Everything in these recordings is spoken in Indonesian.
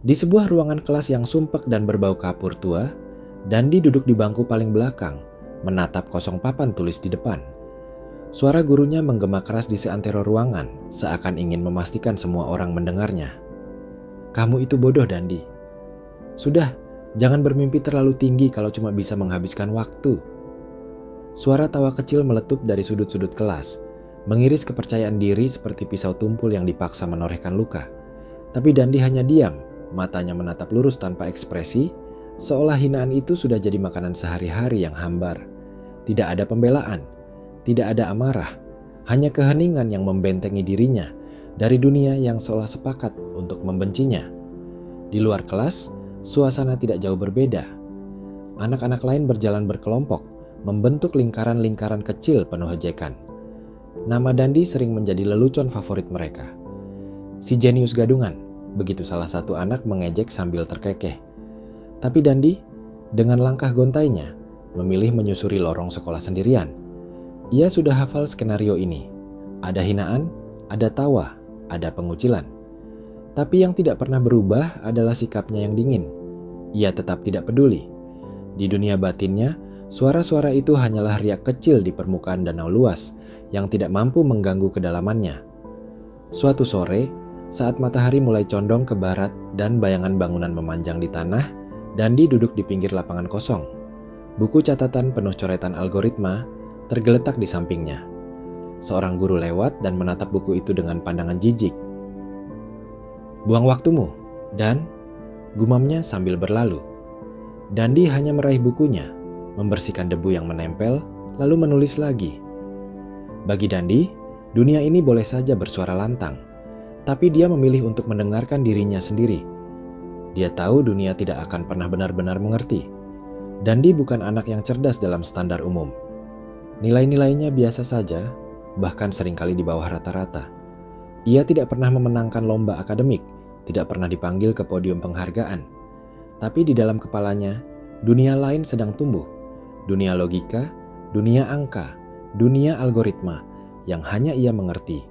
Di sebuah ruangan kelas yang sumpek dan berbau kapur tua, Dandi duduk di bangku paling belakang, menatap kosong papan tulis di depan. Suara gurunya menggema keras di seantero ruangan, seakan ingin memastikan semua orang mendengarnya. "Kamu itu bodoh, Dandi. Sudah, jangan bermimpi terlalu tinggi kalau cuma bisa menghabiskan waktu." Suara tawa kecil meletup dari sudut-sudut kelas, mengiris kepercayaan diri seperti pisau tumpul yang dipaksa menorehkan luka. Tapi Dandi hanya diam, matanya menatap lurus tanpa ekspresi, seolah hinaan itu sudah jadi makanan sehari-hari yang hambar. Tidak ada pembelaan, tidak ada amarah, hanya keheningan yang membentengi dirinya dari dunia yang seolah sepakat untuk membencinya. Di luar kelas, suasana tidak jauh berbeda. Anak-anak lain berjalan berkelompok, membentuk lingkaran-lingkaran kecil penuh ejekan. Nama Dandi sering menjadi lelucon favorit mereka. "Si jenius gadungan," begitu salah satu anak mengejek sambil terkekeh. Tapi Dandi, dengan langkah gontainya, memilih menyusuri lorong sekolah sendirian. Ia sudah hafal skenario ini. Ada hinaan, ada tawa, ada pengucilan. Tapi yang tidak pernah berubah adalah sikapnya yang dingin. Ia tetap tidak peduli. Di dunia batinnya, suara-suara itu hanyalah riak kecil di permukaan danau luas yang tidak mampu mengganggu kedalamannya. Suatu sore, saat matahari mulai condong ke barat dan bayangan bangunan memanjang di tanah, Dandi duduk di pinggir lapangan kosong. Buku catatan penuh coretan algoritma tergeletak di sampingnya. Seorang guru lewat dan menatap buku itu dengan pandangan jijik. "Buang waktumu," dan gumamnya sambil berlalu. Dandi hanya meraih bukunya, membersihkan debu yang menempel, lalu menulis lagi. Bagi Dandi, dunia ini boleh saja bersuara lantang, tapi dia memilih untuk mendengarkan dirinya sendiri. Dia tahu dunia tidak akan pernah benar-benar mengerti. Dandi bukan anak yang cerdas dalam standar umum. Nilai-nilainya biasa saja, bahkan seringkali di bawah rata-rata. Ia tidak pernah memenangkan lomba akademik, tidak pernah dipanggil ke podium penghargaan. Tapi di dalam kepalanya, dunia lain sedang tumbuh. Dunia logika, dunia angka, dunia algoritma yang hanya ia mengerti.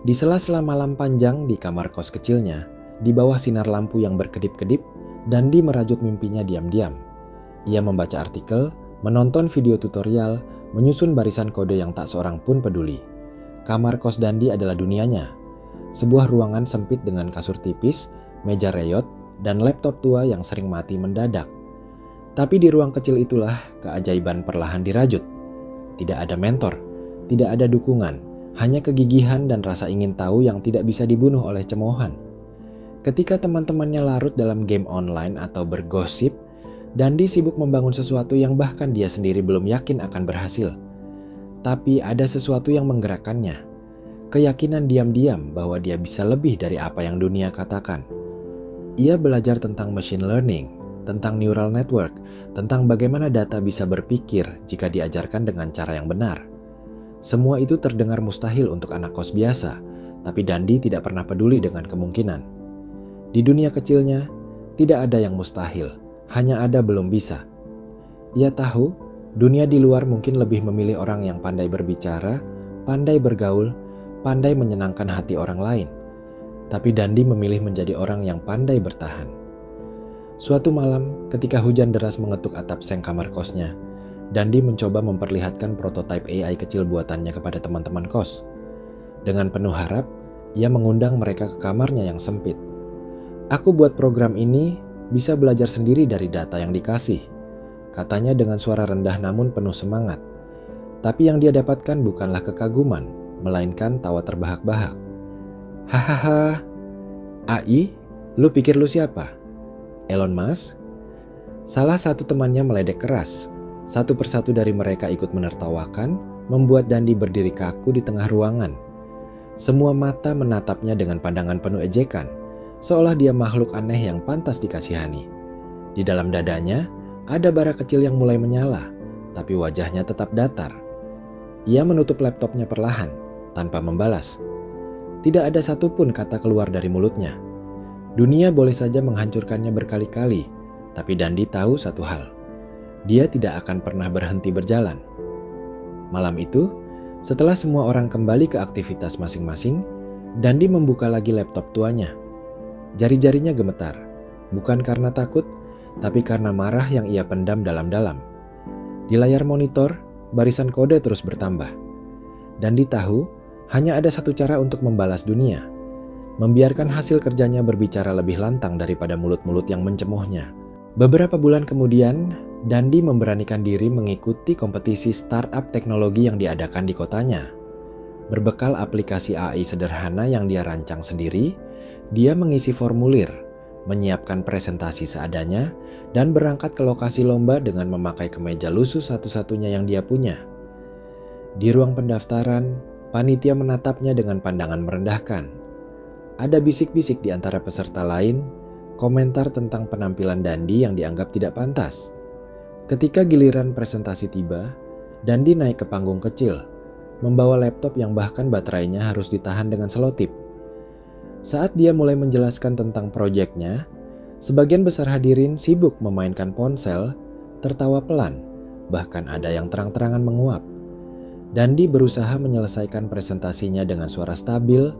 Di sela-sela malam panjang di kamar kos kecilnya, di bawah sinar lampu yang berkedip-kedip, Dandi merajut mimpinya diam-diam. Ia membaca artikel, menonton video tutorial, menyusun barisan kode yang tak seorang pun peduli. Kamar kos Dandi adalah dunianya. Sebuah ruangan sempit dengan kasur tipis, meja reyot, dan laptop tua yang sering mati mendadak. Tapi di ruang kecil itulah keajaiban perlahan dirajut. Tidak ada mentor, tidak ada dukungan, hanya kegigihan dan rasa ingin tahu yang tidak bisa dibunuh oleh cemoohan. Ketika teman-temannya larut dalam game online atau bergosip, Dandi sibuk membangun sesuatu yang bahkan dia sendiri belum yakin akan berhasil. Tapi ada sesuatu yang menggerakkannya. Keyakinan diam-diam bahwa dia bisa lebih dari apa yang dunia katakan. Ia belajar tentang machine learning, tentang neural network, tentang bagaimana data bisa berpikir jika diajarkan dengan cara yang benar. Semua itu terdengar mustahil untuk anak kos biasa, tapi Dandi tidak pernah peduli dengan kemungkinan. Di dunia kecilnya, tidak ada yang mustahil, hanya ada belum bisa. Ia tahu, dunia di luar mungkin lebih memilih orang yang pandai berbicara, pandai bergaul, pandai menyenangkan hati orang lain. Tapi Dandi memilih menjadi orang yang pandai bertahan. Suatu malam, ketika hujan deras mengetuk atap seng kamar kosnya, Dandi mencoba memperlihatkan prototipe AI kecil buatannya kepada teman-teman kos. Dengan penuh harap, ia mengundang mereka ke kamarnya yang sempit. "Aku buat program ini bisa belajar sendiri dari data yang dikasih," katanya dengan suara rendah namun penuh semangat. Tapi yang dia dapatkan bukanlah kekaguman, melainkan tawa terbahak-bahak. "Hahaha, AI? Lu pikir lu siapa? Elon Musk?" Salah satu temannya meledek keras. Satu persatu dari mereka ikut menertawakan, membuat Dandi berdiri kaku di tengah ruangan. Semua mata menatapnya dengan pandangan penuh ejekan, seolah dia makhluk aneh yang pantas dikasihani. Di dalam dadanya, ada bara kecil yang mulai menyala, tapi wajahnya tetap datar. Ia menutup laptopnya perlahan, tanpa membalas. Tidak ada satupun kata keluar dari mulutnya. Dunia boleh saja menghancurkannya berkali-kali, tapi Dandi tahu satu hal. Dia tidak akan pernah berhenti berjalan. Malam itu, setelah semua orang kembali ke aktivitas masing-masing, Dandi membuka lagi laptop tuanya. Jari-jarinya gemetar, bukan karena takut, tapi karena marah yang ia pendam dalam-dalam. Di layar monitor, barisan kode terus bertambah. Dandi tahu hanya ada satu cara untuk membalas dunia, membiarkan hasil kerjanya berbicara lebih lantang daripada mulut-mulut yang mencemoohnya. Beberapa bulan kemudian, Dandi memberanikan diri mengikuti kompetisi startup teknologi yang diadakan di kotanya. Berbekal aplikasi AI sederhana yang dia rancang sendiri, dia mengisi formulir, menyiapkan presentasi seadanya, dan berangkat ke lokasi lomba dengan memakai kemeja lusuh satu-satunya yang dia punya. Di ruang pendaftaran, panitia menatapnya dengan pandangan merendahkan. Ada bisik-bisik di antara peserta lain, komentar tentang penampilan Dandi yang dianggap tidak pantas. Ketika giliran presentasi tiba, Dandi naik ke panggung kecil, membawa laptop yang bahkan baterainya harus ditahan dengan selotip. Saat dia mulai menjelaskan tentang proyeknya, sebagian besar hadirin sibuk memainkan ponsel, tertawa pelan, bahkan ada yang terang-terangan menguap. Dandi berusaha menyelesaikan presentasinya dengan suara stabil,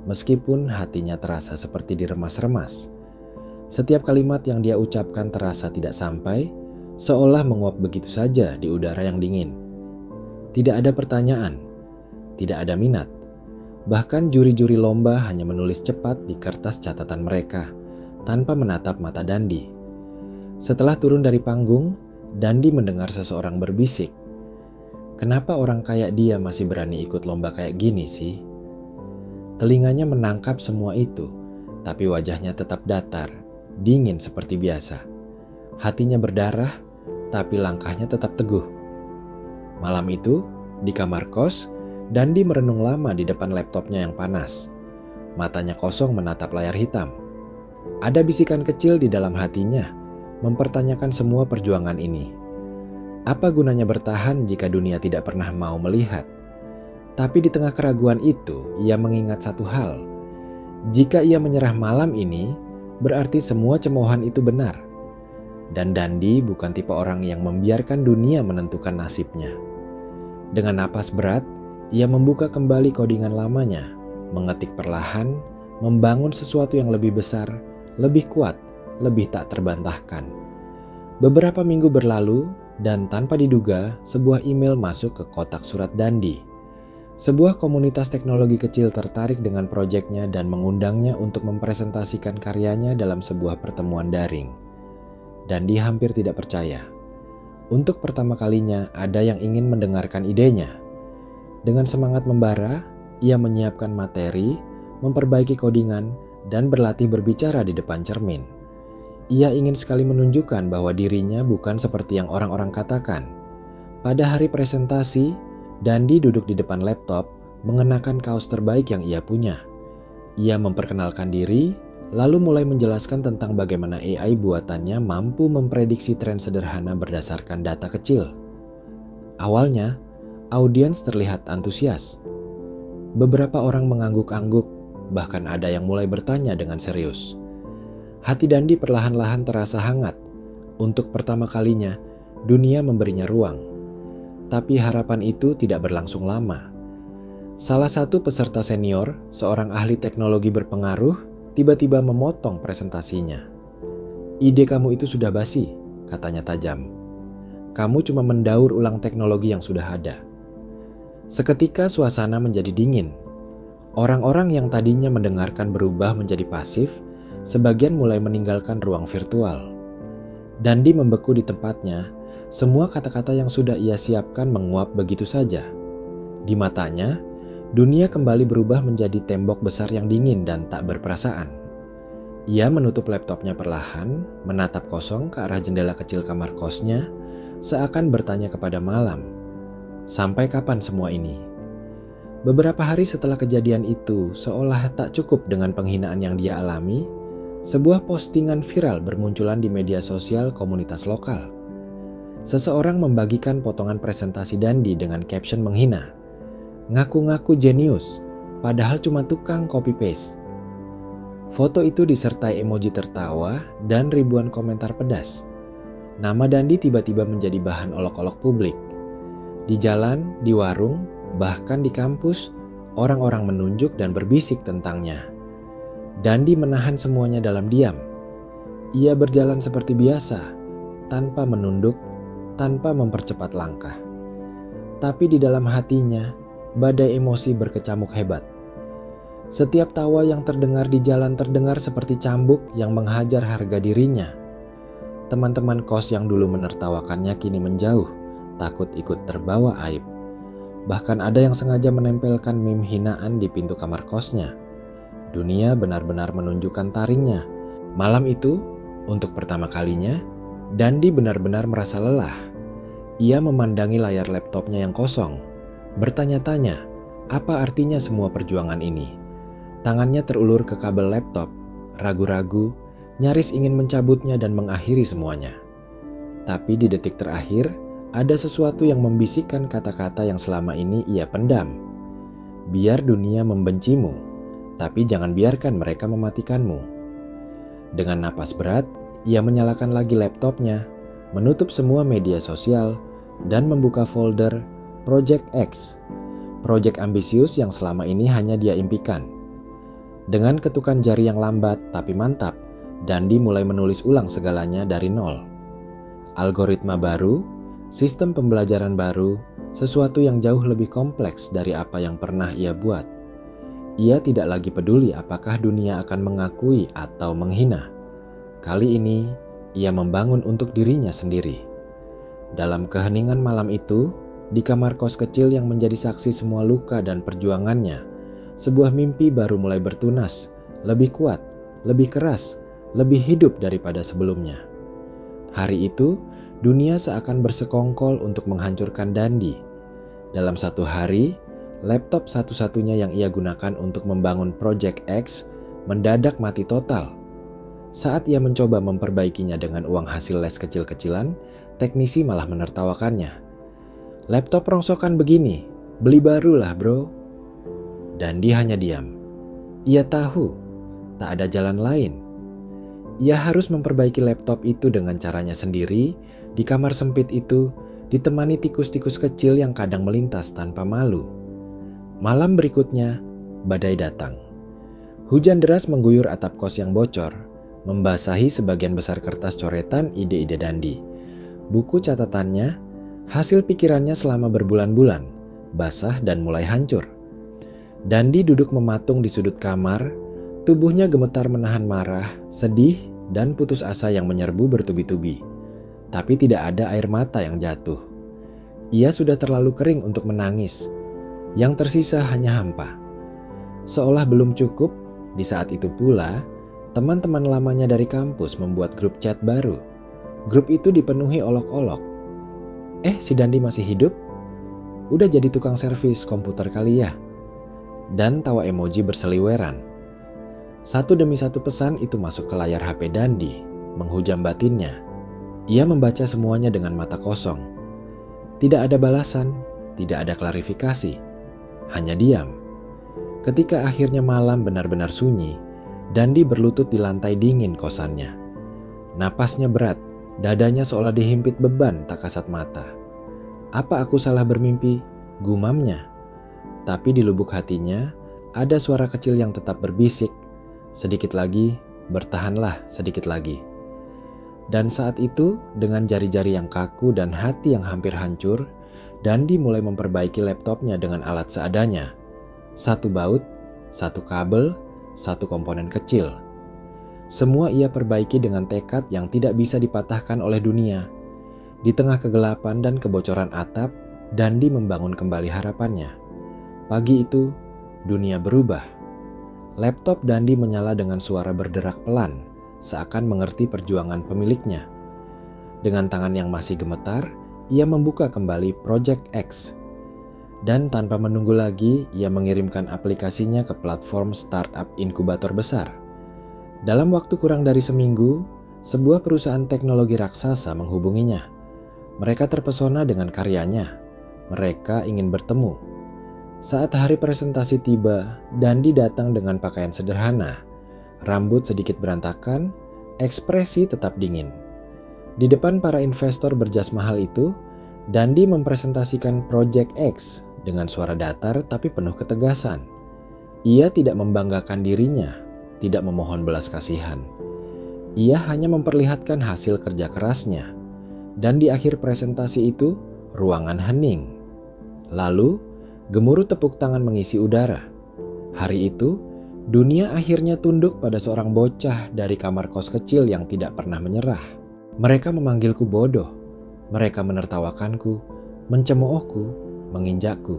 meskipun hatinya terasa seperti diremas-remas. Setiap kalimat yang dia ucapkan terasa tidak sampai, seolah menguap begitu saja di udara yang dingin. Tidak ada pertanyaan, tidak ada minat. Bahkan juri-juri lomba hanya menulis cepat di kertas catatan mereka, tanpa menatap mata Dandi. Setelah turun dari panggung, Dandi mendengar seseorang berbisik, "Kenapa orang kayak dia masih berani ikut lomba kayak gini sih?" Telinganya menangkap semua itu, tapi wajahnya tetap datar, dingin seperti biasa. Hatinya berdarah, tapi langkahnya tetap teguh. Malam itu, di kamar kos, Dandi merenung lama di depan laptopnya yang panas. Matanya kosong menatap layar hitam. Ada bisikan kecil di dalam hatinya, mempertanyakan semua perjuangan ini. Apa gunanya bertahan jika dunia tidak pernah mau melihat? Tapi di tengah keraguan itu, ia mengingat satu hal. Jika ia menyerah malam ini, berarti semua cemoohan itu benar. Dan Dandi bukan tipe orang yang membiarkan dunia menentukan nasibnya. Dengan napas berat, ia membuka kembali codingan lamanya, mengetik perlahan, membangun sesuatu yang lebih besar, lebih kuat, lebih tak terbantahkan. Beberapa minggu berlalu, dan tanpa diduga, sebuah email masuk ke kotak surat Dandi. Sebuah komunitas teknologi kecil tertarik dengan proyeknya dan mengundangnya untuk mempresentasikan karyanya dalam sebuah pertemuan daring. Dandi hampir tidak percaya. Untuk pertama kalinya ada yang ingin mendengarkan idenya. Dengan semangat membara, ia menyiapkan materi, memperbaiki codingan, dan berlatih berbicara di depan cermin. Ia ingin sekali menunjukkan bahwa dirinya bukan seperti yang orang-orang katakan. Pada hari presentasi, Dandi duduk di depan laptop, mengenakan kaos terbaik yang ia punya. Ia memperkenalkan diri, lalu mulai menjelaskan tentang bagaimana AI buatannya mampu memprediksi tren sederhana berdasarkan data kecil. Awalnya, audiens terlihat antusias. Beberapa orang mengangguk-angguk, bahkan ada yang mulai bertanya dengan serius. Hati Dandi perlahan-lahan terasa hangat. Untuk pertama kalinya, dunia memberinya ruang. Tapi harapan itu tidak berlangsung lama. Salah satu peserta senior, seorang ahli teknologi berpengaruh, tiba-tiba memotong presentasinya. "Ide kamu itu sudah basi," katanya tajam. "Kamu cuma mendaur ulang teknologi yang sudah ada." Seketika suasana menjadi dingin. Orang-orang yang tadinya mendengarkan berubah menjadi pasif, sebagian mulai meninggalkan ruang virtual. Dandi membeku di tempatnya, semua kata-kata yang sudah ia siapkan menguap begitu saja. Di matanya, dunia kembali berubah menjadi tembok besar yang dingin dan tak berperasaan. Ia menutup laptopnya perlahan, menatap kosong ke arah jendela kecil kamar kosnya, seakan bertanya kepada malam, "Sampai kapan semua ini?" Beberapa hari setelah kejadian itu, seolah tak cukup dengan penghinaan yang dia alami, sebuah postingan viral bermunculan di media sosial komunitas lokal. Seseorang membagikan potongan presentasi Dandi dengan caption menghina, "Ngaku-ngaku jenius, padahal cuma tukang copy-paste." Foto itu disertai emoji tertawa dan ribuan komentar pedas. Nama Dandi tiba-tiba menjadi bahan olok-olok publik. Di jalan, di warung, bahkan di kampus, orang-orang menunjuk dan berbisik tentangnya. Dandi menahan semuanya dalam diam. Ia berjalan seperti biasa, tanpa menunduk, tanpa mempercepat langkah. Tapi di dalam hatinya, badai emosi berkecamuk hebat. Setiap tawa yang terdengar di jalan terdengar seperti cambuk yang menghajar harga dirinya. Teman-teman kos yang dulu menertawakannya kini menjauh, takut ikut terbawa aib. Bahkan ada yang sengaja menempelkan meme hinaan di pintu kamar kosnya. Dunia benar-benar menunjukkan taringnya. Malam itu, untuk pertama kalinya, Dandi benar-benar merasa lelah. Ia memandangi layar laptopnya yang kosong, bertanya-tanya, apa artinya semua perjuangan ini? Tangannya terulur ke kabel laptop, ragu-ragu, nyaris ingin mencabutnya dan mengakhiri semuanya. Tapi di detik terakhir, ada sesuatu yang membisikkan kata-kata yang selama ini ia pendam. Biar dunia membencimu, tapi jangan biarkan mereka mematikanmu. Dengan napas berat, ia menyalakan lagi laptopnya, menutup semua media sosial, dan membuka folder Project X, proyek ambisius yang selama ini hanya dia impikan. Dengan ketukan jari yang lambat tapi mantap, Dandi mulai menulis ulang segalanya dari nol. Algoritma baru, sistem pembelajaran baru, sesuatu yang jauh lebih kompleks dari apa yang pernah ia buat. Ia tidak lagi peduli apakah dunia akan mengakui atau menghina. Kali ini, ia membangun untuk dirinya sendiri. Dalam keheningan malam itu, di kamar kos kecil yang menjadi saksi semua luka dan perjuangannya, sebuah mimpi baru mulai bertunas, lebih kuat, lebih keras, lebih hidup daripada sebelumnya. Hari itu, dunia seakan bersekongkol untuk menghancurkan Dandi. Dalam satu hari, laptop satu-satunya yang ia gunakan untuk membangun Project X mendadak mati total. Saat ia mencoba memperbaikinya dengan uang hasil les kecil-kecilan, teknisi malah menertawakannya. Laptop rongsokan begini, beli baru lah bro. Dandi hanya diam. Ia tahu, tak ada jalan lain. Ia harus memperbaiki laptop itu dengan caranya sendiri, di kamar sempit itu, ditemani tikus-tikus kecil yang kadang melintas tanpa malu. Malam berikutnya, badai datang. Hujan deras mengguyur atap kos yang bocor, membasahi sebagian besar kertas coretan ide-ide Dandi. Buku catatannya, hasil pikirannya selama berbulan-bulan, basah dan mulai hancur. Dandi duduk mematung di sudut kamar, tubuhnya gemetar menahan marah, sedih, dan putus asa yang menyerbu bertubi-tubi. Tapi tidak ada air mata yang jatuh. Ia sudah terlalu kering untuk menangis. Yang tersisa hanya hampa. Seolah belum cukup, di saat itu pula, teman-teman lamanya dari kampus membuat grup chat baru. Grup itu dipenuhi olok-olok. Si Dandi masih hidup? Udah jadi tukang servis komputer kali ya? Dan tawa emoji berseliweran. Satu demi satu pesan itu masuk ke layar HP Dandi, menghujam batinnya. Ia membaca semuanya dengan mata kosong. Tidak ada balasan, tidak ada klarifikasi. Hanya diam. Ketika akhirnya malam benar-benar sunyi, Dandi berlutut di lantai dingin kosannya. Napasnya berat, dadanya seolah dihimpit beban tak kasat mata. Apa aku salah bermimpi? Gumamnya. Tapi di lubuk hatinya, ada suara kecil yang tetap berbisik. Sedikit lagi, bertahanlah sedikit lagi. Dan saat itu, dengan jari-jari yang kaku dan hati yang hampir hancur, Dandi mulai memperbaiki laptopnya dengan alat seadanya. Satu baut, satu kabel, satu komponen kecil. Semua ia perbaiki dengan tekad yang tidak bisa dipatahkan oleh dunia. Di tengah kegelapan dan kebocoran atap, Dandi membangun kembali harapannya. Pagi itu, dunia berubah. Laptop Dandi menyala dengan suara berderak pelan, seakan mengerti perjuangan pemiliknya. Dengan tangan yang masih gemetar, ia membuka kembali Project X. Dan tanpa menunggu lagi, ia mengirimkan aplikasinya ke platform startup inkubator besar. Dalam waktu kurang dari seminggu, sebuah perusahaan teknologi raksasa menghubunginya. Mereka terpesona dengan karyanya. Mereka ingin bertemu. Saat hari presentasi tiba, Dandi datang dengan pakaian sederhana. Rambut sedikit berantakan, ekspresi tetap dingin. Di depan para investor berjas mahal itu, Dandi mempresentasikan Project X dengan suara datar tapi penuh ketegasan. Ia tidak membanggakan dirinya, tidak memohon belas kasihan. Ia hanya memperlihatkan hasil kerja kerasnya. Dan di akhir presentasi itu, ruangan hening. Lalu, gemuruh tepuk tangan mengisi udara. Hari itu, dunia akhirnya tunduk pada seorang bocah dari kamar kos kecil yang tidak pernah menyerah. Mereka memanggilku bodoh. Mereka menertawakanku, mencemoohku, menginjakku.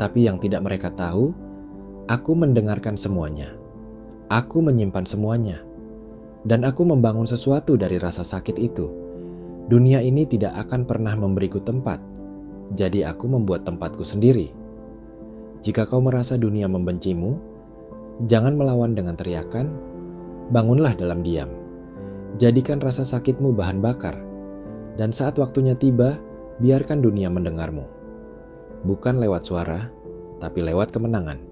Tapi yang tidak mereka tahu, aku mendengarkan semuanya. Aku menyimpan semuanya. Dan aku membangun sesuatu dari rasa sakit itu. Dunia ini tidak akan pernah memberiku tempat. Jadi aku membuat tempatku sendiri. Jika kau merasa dunia membencimu, jangan melawan dengan teriakan, bangunlah dalam diam. Jadikan rasa sakitmu bahan bakar. Dan saat waktunya tiba, biarkan dunia mendengarmu. Bukan lewat suara, tapi lewat kemenangan.